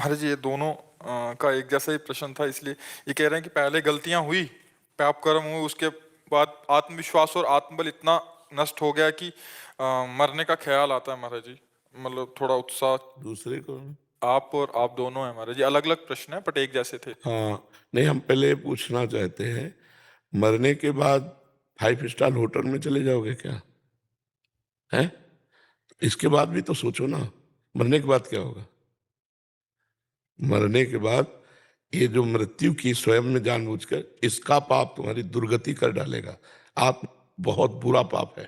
महाराज जी, ये दोनों का एक जैसा ही प्रश्न था, इसलिए ये कह रहे हैं कि पहले गलतियां हुई, पाप कर्म हुए, उसके बाद आत्मविश्वास और आत्मबल इतना नष्ट हो गया कि मरने का ख्याल आता है महाराज जी। मतलब थोड़ा उत्साह। दूसरे कौन? आप और आप दोनों हैं महाराज जी, अलग अलग प्रश्न है बट एक जैसे थे। हाँ, नहीं हम पहले पूछना चाहते हैं, मरने के बाद 5 स्टार होटल में चले जाओगे क्या? हैं? इसके बाद भी तो सोचो ना, मरने के बाद क्या होगा? मरने के बाद ये जो मृत्यु की स्वयं में जानबूझकर, इसका पाप तुम्हारी दुर्गति कर डालेगा। आप बहुत बुरा पाप है।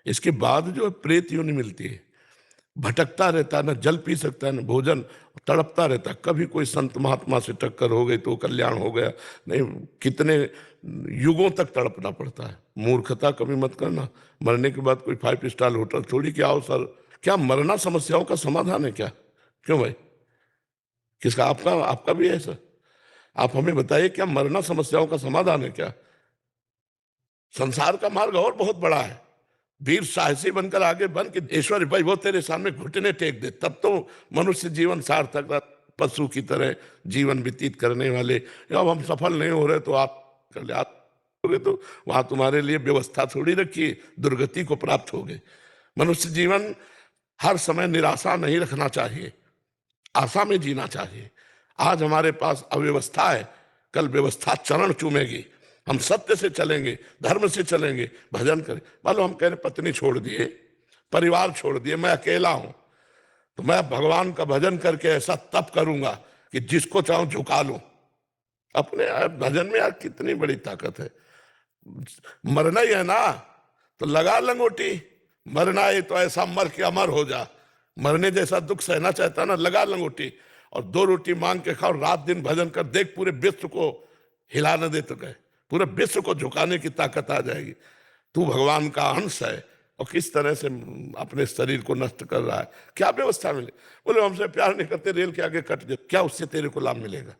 इसके बाद जो है प्रेत योनि मिलती है, भटकता रहता है, ना जल पी सकता है, ना भोजन, तड़पता रहता है। कभी कोई संत महात्मा से टक्कर हो गई तो कल्याण हो गया, नहीं कितने युगों तक तड़पना पड़ता है। मूर्खता कभी मत करना। मरने के बाद कोई 5 स्टार होटल थोड़ी कि आओ सर। क्या मरना समस्याओं का समाधान है क्या? क्यों भाई? किसका? आपका? आपका भी है सर? आप हमें बताइए, क्या मरना समस्याओं का समाधान है क्या? संसार का मार्ग और बहुत बड़ा है। वीर साहसी बनकर आगे बन के ईश्वर भाई वो तेरे सामने घुटने टेक दे, तब तो मनुष्य जीवन सार्थक रहा। पशु की तरह जीवन व्यतीत करने वाले, अब हम सफल नहीं हो रहे तो आप कर ले, आप हो तो वहां तुम्हारे लिए व्यवस्था थोड़ी रखी, दुर्गति को प्राप्त हो गए। मनुष्य जीवन हर समय निराशा नहीं रखना चाहिए, आशा में जीना चाहिए। आज हमारे पास अव्यवस्था है, कल व्यवस्था चरण चूमेगी। हम सत्य से चलेंगे, धर्म से चलेंगे, भजन करें। मान लो हम कह रहे पत्नी छोड़ दिए, परिवार छोड़ दिए, मैं अकेला हूं, तो मैं भगवान का भजन करके ऐसा तप करूंगा कि जिसको चाहूं झुका लूं। अपने भजन में यार कितनी बड़ी ताकत है। मरना ही है ना, तो लगा लंगोटी। मरना है तो ऐसा मर के अमर हो जा। मरने जैसा दुख सहना चाहता ना, लगा लंगोटी और 2 रोटी मांग के खाओ, रात दिन भजन कर, देख पूरे विश्व को हिला न दे तो गए, पूरे विश्व को झुकाने की ताकत आ जाएगी। तू भगवान का अंश है और किस तरह से अपने शरीर को नष्ट कर रहा है, क्या व्यवस्था मिले? बोले हमसे प्यार नहीं करते, रेल के आगे कट जाए, क्या उससे तेरे को लाभ मिलेगा?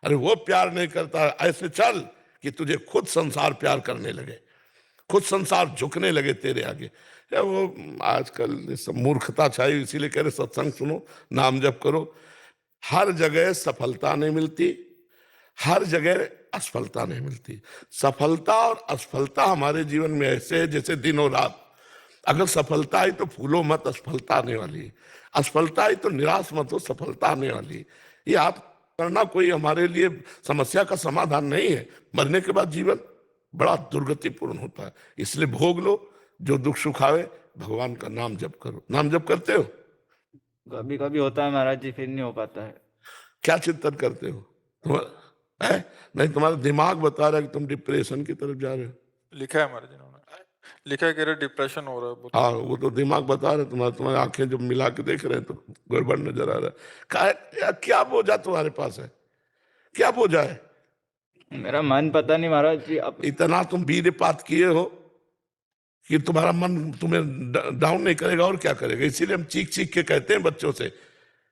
अरे वो प्यार नहीं करता, ऐसे चल कि तुझे खुद संसार प्यार करने लगे, खुद संसार झुकने लगे तेरे आगे। या वो आजकल ये सब मूर्खता छाई, इसीलिए कह रहे सत्संग सुनो, नाम जप करो। हर जगह सफलता नहीं मिलती, हर जगह असफलता नहीं मिलती। सफलता और असफलता हमारे जीवन में ऐसे है जैसे दिन और रात। अगर सफलता आई तो फूलो मत, असफलता आने वाली है। असफलता आई तो निराश मत हो, सफलता आने वाली है। ये आप करना कोई हमारे लिए समस्या का समाधान नहीं है। मरने के बाद जीवन बड़ा दुर्गतिपूर्ण होता है, इसलिए भोग लो जो दुख सुख आवे, भगवान का नाम जप करो। नाम जप करते हो? कभी कभी होता है महाराज जी, फिर नहीं हो पाता है। क्या चिंतन करते हो है? नहीं, तुम्हारा दिमाग बता रहा है कि तुम डिप्रेशन की तरफ जा रहे हो। लिखा है महाराज जी ने, लिखा है कह रहे डिप्रेशन हो रहा है बहुत। हाँ, वो तो दिमाग बता रहे तुम्हारा, तुम्हारी आंखें जब मिला के देख रहे हैं तो गड़बड़ नजर आ रहा है। क्या बोझा तुम्हारे पास है? क्या बोझा है? मेरा मन पता नहीं महाराज जी। अब इतना तुम वीरपात किए हो कि तुम्हारा मन तुम्हें डाउन नहीं करेगा और क्या करेगा। इसीलिए हम चीख चीख के कहते हैं बच्चों से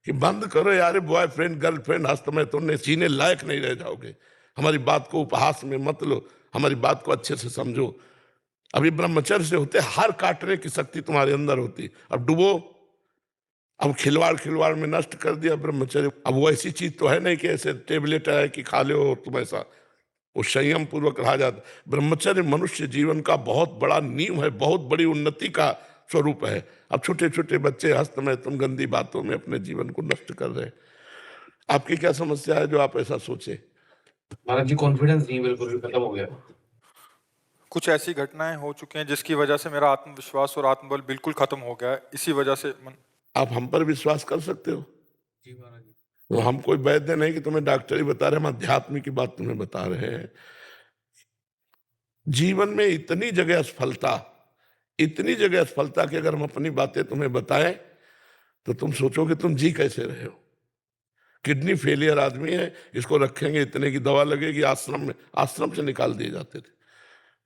कि बंद करो यार, बॉयफ्रेंड गर्लफ्रेंड हस्त में तुमने जीने लायक नहीं रह जाओगे। हमारी बात को उपहास में मत लो, हमारी बात को अच्छे से समझो। अभी ब्रह्मचर्य से होते हर काटने की शक्ति तुम्हारे अंदर होती, अब डुबो। अब खिलवाड़ खिलवाड़ में नष्ट कर दिया ब्रह्मचर्य। अब वो ऐसी चीज तो है नहीं कि ऐसे टेबलेट है कि खा लो और तुम ऐसा, वो संयम पूर्वक रहा जाता। ब्रह्मचर्य मनुष्य जीवन का बहुत बड़ा नींव है, बहुत बड़ी उन्नति का स्वरूप है। अब छोटे छोटे बच्चे हस्त में तुम गंदी बातों में अपने जीवन को नष्ट कर रहे हैं। आपकी क्या समस्या है जो आप ऐसा सोचे? महाराज जी कॉन्फिडेंस नहीं, बिल्कुल भी खत्म हो गया। कुछ ऐसी घटनाएं हो चुकी हैं जिसकी वजह से मेरा आत्मविश्वास और आत्मबल बिल्कुल खत्म हो गया है, इसी वजह से आप हम पर विश्वास कर सकते हो? जी महाराज जी। तो हम कोई वैद्य नहीं कि तुम्हें डॉक्टर ही बता रहे, हम अध्यात्म की बात तुम्हें बता रहे हैं। जीवन में इतनी जगह असफलता, इतनी जगह असफलता कि अगर हम अपनी बातें तुम्हें बताएं तो तुम सोचोगे तुम जी कैसे रहे हो। किडनी फेलियर आदमी है, इसको रखेंगे, इतने की दवा लगेगी, आश्रम से निकाल दिए जाते थे।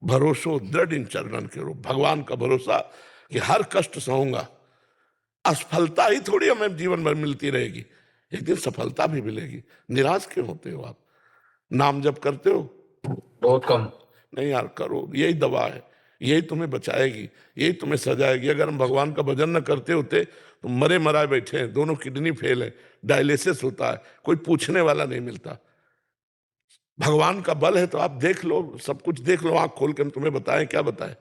भरोसो दृढ़ इन चरणन के रूप, भगवान का भरोसा कि हर कष्ट सहूंगा। असफलता ही थोड़ी हमें जीवन भर मिलती रहेगी, एक दिन सफलता भी मिलेगी। निराश क्यों होते हो आप? नाम जप करते हो? बहुत कम। नहीं यार करो, यही दवा है, यही तुम्हें बचाएगी, यही तुम्हें सजाएगी। अगर हम भगवान का भजन न करते होते तो मरे मराए बैठे हैं, दोनों किडनी फेल है, डायलिसिस होता है, कोई पूछने वाला नहीं मिलता। भगवान का बल है तो आप देख लो, सब कुछ देख लो, आंख खोल के हम तुम्हें बताएं क्या बताएं।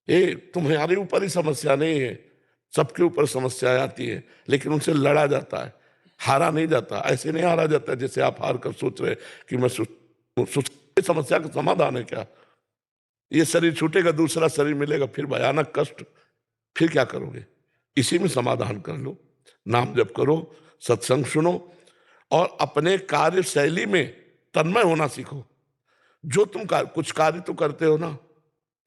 ये तुम्हारे ऊपर ही समस्या नहीं है, सबके ऊपर समस्याएं आती है, लेकिन उनसे लड़ा जाता है, हारा नहीं जाता। ऐसे नहीं हारा जाता जैसे आप हार कर सोच रहे कि मैं समस्या का समाधान है क्या। ये शरीर छूटेगा, दूसरा शरीर मिलेगा, फिर भयानक कष्ट, फिर क्या करोगे। इसी में समाधान कर लो, नाम जप करो, सत्संग सुनो और अपने कार्य शैली में तन्मय होना सीखो। जो तुम कुछ कार्य तो करते हो ना,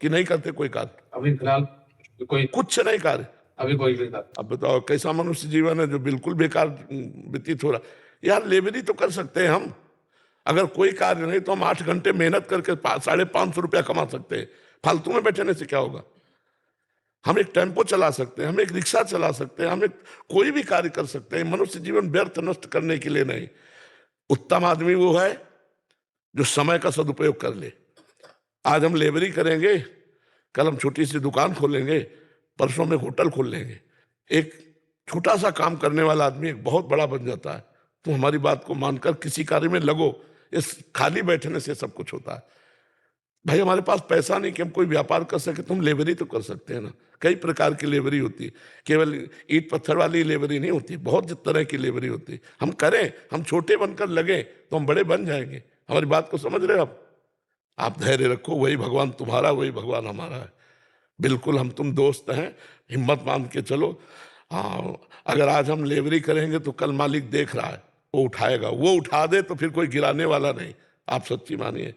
कि नहीं करते कोई कार्य? अभी फिलहाल कोई कुछ नहीं कार्य। अभी कोई भी था। अब बताओ कैसा मनुष्य जीवन है जो बिल्कुल बेकार व्यतीत हो रहा। यार लेबरी तो कर सकते हैं हम, अगर कोई कार्य नहीं तो हम 8 घंटे मेहनत करके 550 रुपया कमा सकते हैं। फालतू में बैठने से क्या होगा। हम एक टेम्पो चला सकते हैं, हम एक रिक्शा चला सकते हैं, हम एक कोई भी कार्य कर सकते हैं। मनुष्य जीवन व्यर्थ नष्ट करने के लिए नहीं। उत्तम आदमी वो है जो समय का सदुपयोग कर ले। आज हम लेबरी करेंगे, कल हम छोटी सी दुकान खोलेंगे, परसों में होटल खोल लेंगे। एक छोटा सा काम करने वाला आदमी एक बहुत बड़ा बन जाता है। तो हमारी बात को मानकर किसी कार्य में लगो। इस खाली बैठने से सब कुछ होता है। भाई हमारे पास पैसा नहीं कि हम कोई व्यापार कर सके, तुम लेबरी तो कर सकते हैं ना। कई प्रकार की लेबरी होती है, केवल ईट पत्थर वाली लेबरी नहीं होती, बहुत तरह की लेबरी होती है। हम करें, हम छोटे बनकर लगे तो हम बड़े बन जाएंगे। हमारी बात को समझ रहे हो आप धैर्य रखो, वही भगवान तुम्हारा, वही भगवान हमारा है। बिल्कुल हम तुम दोस्त हैं, हिम्मत बांध के चलो। हाँ, अगर आज हम लेबरी करेंगे तो कल मालिक देख रहा है, वो उठाएगा। वो उठा दे तो फिर कोई गिराने वाला नहीं, आप सच्ची मानिए।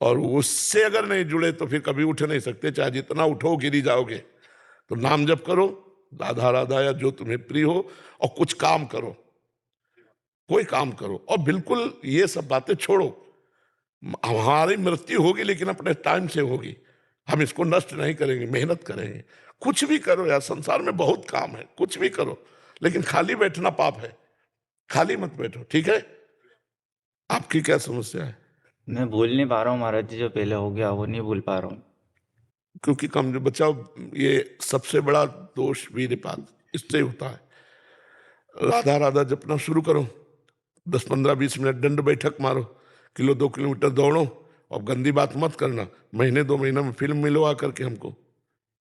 और उससे अगर नहीं जुड़े तो फिर कभी उठ नहीं सकते, चाहे जितना उठो गिरी जाओगे। तो नाम जप करो, राधा राधा या जो तुम्हें प्रिय हो, और कुछ काम करो, कोई काम करो। और बिल्कुल ये सब बातें छोड़ो। हमारी मृत्यु होगी लेकिन अपने टाइम से होगी, हम इसको नष्ट नहीं करेंगे, मेहनत करेंगे। कुछ भी करो यार, संसार में बहुत काम है, कुछ भी करो, लेकिन खाली बैठना पाप है। खाली मत बैठो, ठीक है। आपकी क्या समस्या है? मैं भूल नहीं पा रहा हूँ महाराज जी, जो पहले हो गया वो नहीं भूल पा रहा हूँ। क्योंकि कम बचाओ, ये सबसे बड़ा दोष वीरपात इससे होता है। राधा राधा जपना शुरू करो, 10-15-20 मिनट दंड बैठक मारो, 1-2 किलोमीटर दौड़ो, और गंदी बात मत करना। महीने 2 महीने में फिल्म मिलवा करके हमको,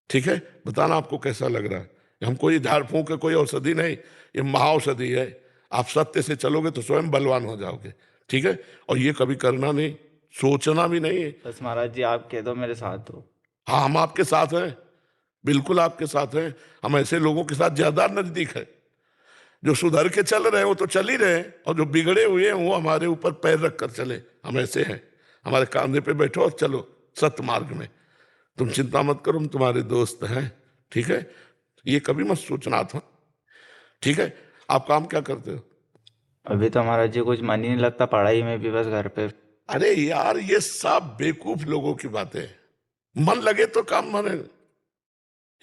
ठीक है, बताना आपको कैसा लग रहा है। हमको ये झाड़ फूंक कोई औषधि नहीं, ये महाऔषधि है। आप सत्य से चलोगे तो स्वयं बलवान हो जाओगे, ठीक है। और ये कभी करना नहीं, सोचना भी नहीं है। बस महाराज जी आप कह दो मेरे साथ हो। हाँ, हम आपके साथ हैं, बिल्कुल आपके साथ हैं। हम ऐसे लोगों के साथ ज्यादा नजदीक है। जो सुधर के चल रहे हैं वो तो चल ही रहे हैं, और जो बिगड़े हुए हैं वो हमारे ऊपर पैर रख कर चले। हम ऐसे हैं, हमारे कांधे पे बैठो और चलो सत्य मार्ग में। तुम चिंता मत करो, हम तुम्हारे दोस्त हैं, ठीक है। ये कभी मत सोचना था, ठीक है। आप काम क्या करते हो? अभी तो महाराज जी कुछ मन ही नहीं लगता पढ़ाई में भी, बस घर पे। अरे यार, ये सब बेवकूफ लोगों की बातें हैं। मन लगे तो काम बने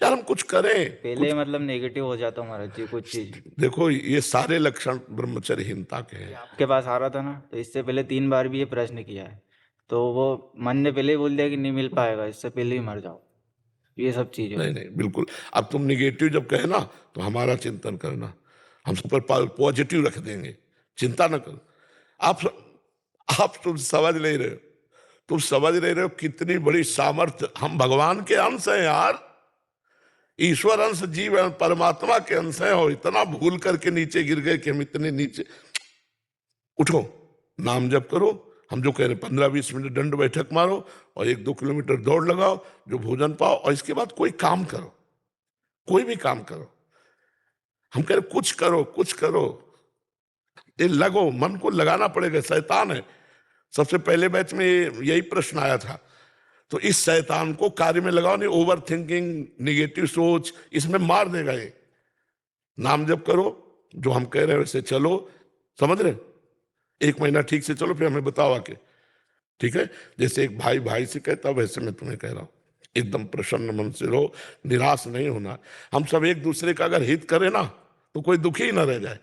यार, हम कुछ करें। पहले मतलब नेगेटिव हो जाता हूँ महाराज जी कुछ चीज। देखो, ये सारे लक्षण ब्रह्मचर्यहीनता के हैं। आपके पास आ रहा था ना, तो इससे पहले 3 बार भी ये प्रश्न किया है, तो वो मन ने पहले ही बोल दिया कि नहीं मिल पाएगा, इससे पहले ही मर जाओ। ये सब चीजें। नहीं नहीं, बिल्कुल। अब तुम निगेटिव जब कहे ना तो हमारा चिंतन करना, हम सब पर पॉजिटिव रख देंगे, चिंता न करो। आप तुम समझ नहीं रहे हो, तुम समझ नहीं रहे हो कितनी बड़ी सामर्थ्य। हम भगवान के अंश हैं यार, ईश्वर अंश, जीव हैं, परमात्मा के अंश हैं, और इतना भूल करके नीचे गिर गए कि हम इतने नीचे। उठो, नाम जप करो, हम जो कह रहे 15-20 मिनट दंड बैठक मारो, और 1-2 किलोमीटर दौड़ लगाओ, जो भोजन पाओ, और इसके बाद कोई काम करो, कोई भी काम करो। हम कह रहे कुछ करो, कुछ करो, ये लगो, मन को लगाना पड़ेगा। शैतान है, सबसे पहले बैच में यही प्रश्न आया था। तो इस शैतान को कार्य में लगाओ नहीं, ओवर थिंकिंग, निगेटिव सोच, इसमें मार देगा ये। नाम जप करो, जो हम कह रहे हैं वैसे चलो, समझ रहे। 1 महीना ठीक से चलो, फिर हमें बताओ आके, ठीक है। जैसे एक भाई भाई से कहता वैसे मैं तुम्हें कह रहा हूं। एकदम प्रसन्न मन से रहो, निराश नहीं होना। हम सब एक दूसरे का अगर हित करें ना तो कोई दुखी ही ना रह जाए।